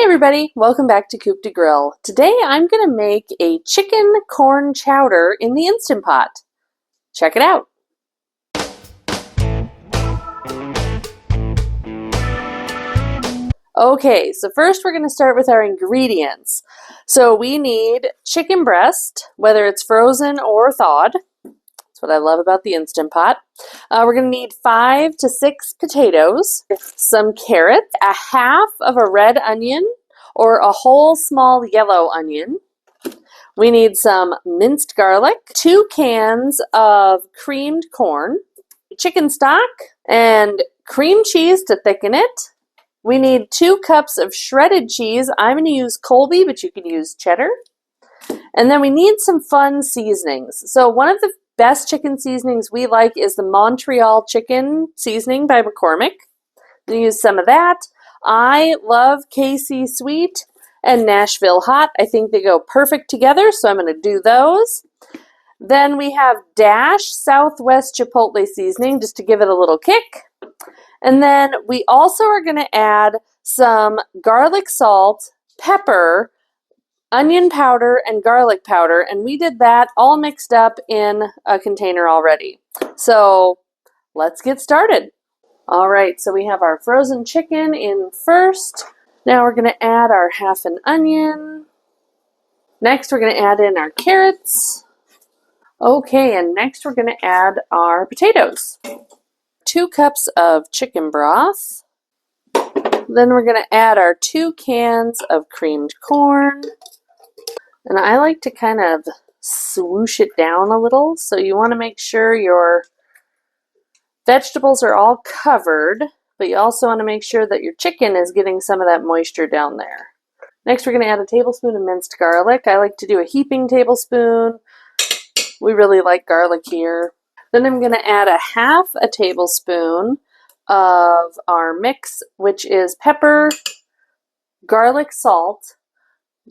everybody, welcome back to Coop de Grill. Today I'm going to make a chicken corn chowder in the Instant Pot. Check it out. Okay, so first we're going to start with our ingredients. So we need chicken breast, whether it's frozen or thawed. That's what I love about the Instant Pot. We're going to need 5 to 6 potatoes, some carrots, a half of a red onion, or a whole small yellow onion. We need some minced garlic, 2 cans of creamed corn, chicken stock, and cream cheese to thicken it. We need 2 cups of shredded cheese. I'm going to use Colby, but you can use Cheddar. And then we need some fun seasonings. So one of the best chicken seasonings we like is the Montreal chicken seasoning by McCormick. I'm going to use some of that. I love KC Sweet and Nashville Hot. I think they go perfect together, so I'm going to do those. Then we have Dash Southwest Chipotle seasoning just to give it a little kick. And then we also are going to add some garlic salt, pepper, onion powder, and garlic powder, and we did that all mixed up in a container already. So let's get started. All right, so we have our frozen chicken in first. Now we're going to add our half an onion. Next we're going to add in our carrots. Okay, and next we're going to add our potatoes. 2 cups of chicken broth. Then we're going to add our 2 cans of creamed corn. And I like to kind of swoosh it down a little, so you want to make sure your vegetables are all covered, but you also want to make sure that your chicken is getting some of that moisture down there. Next, we're going to add a tablespoon of minced garlic. I like to do a heaping tablespoon. We really like garlic here. Then I'm going to add a half a tablespoon of our mix, which is pepper, garlic salt,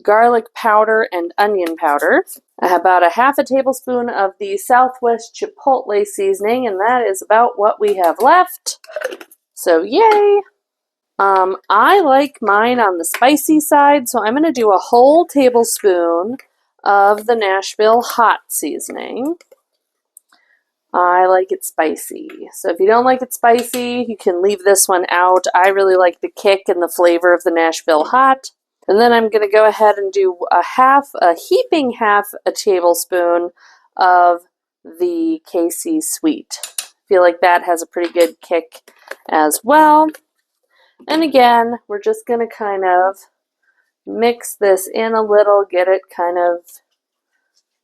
garlic powder, and onion powder. I have about a half a tablespoon of the Southwest Chipotle seasoning, and that is about what we have left. So yay! I like mine on the spicy side, so I'm going to do a whole tablespoon of the Nashville Hot Seasoning. I like it spicy. So if you don't like it spicy, you can leave this one out. I really like the kick and the flavor of the Nashville Hot. And then I'm going to go ahead and do a heaping half a tablespoon of the KC Sweet. I feel like that has a pretty good kick as well. And again, we're just going to kind of mix this in a little, get it kind of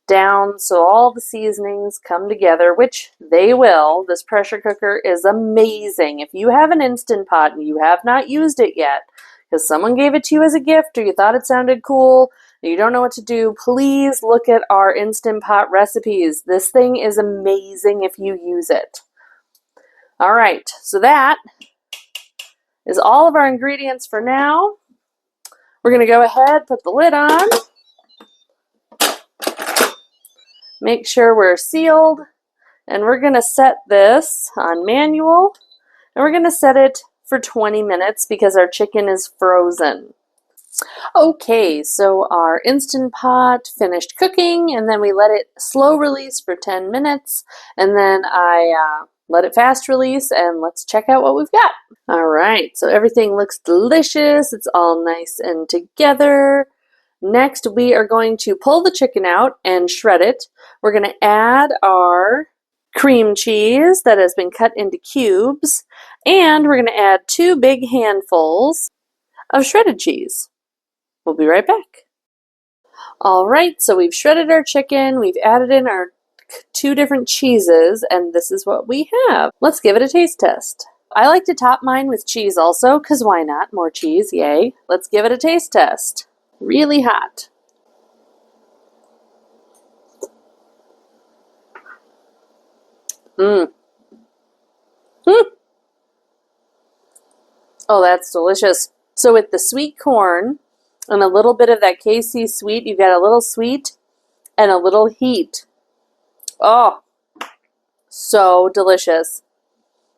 down so all the seasonings come together, which they will. This pressure cooker is amazing. If you have an Instant Pot and you have not used it yet, because someone gave it to you as a gift or you thought it sounded cool and you don't know what to do, please look at our Instant Pot recipes. This thing is amazing if you use it. All right, so that is all of our ingredients for now. We're going to go ahead, put the lid on, make sure we're sealed, and we're going to set this on manual, and we're going to set it for 20 minutes because our chicken is frozen. Okay, so our Instant Pot finished cooking, and then we let it slow release for 10 minutes, and then I let it fast release, and let's check out what we've got. All right, so everything looks delicious. It's all nice and together. Next, we are going to pull the chicken out and shred it. We're going to add our cream cheese that has been cut into cubes, and we're going to add 2 big handfuls of shredded cheese. We'll be right back. All right, so we've shredded our chicken, we've added in our 2 different cheeses, and this is what we have. Let's give it a taste test. I like to top mine with cheese also, because why not? More cheese, yay. Let's give it a taste test. Really hot. Oh, that's delicious. So with the sweet corn and a little bit of that KC Sweet, you've got a little sweet and a little heat. Oh, so delicious.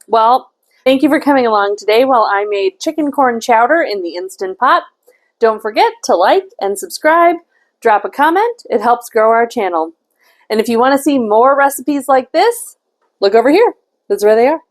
Well, thank you for coming along today while I made chicken corn chowder in the Instant Pot. Don't forget to like and subscribe, drop a comment, it helps grow our channel. And if you want to see more recipes like this, look over here. That's where they are.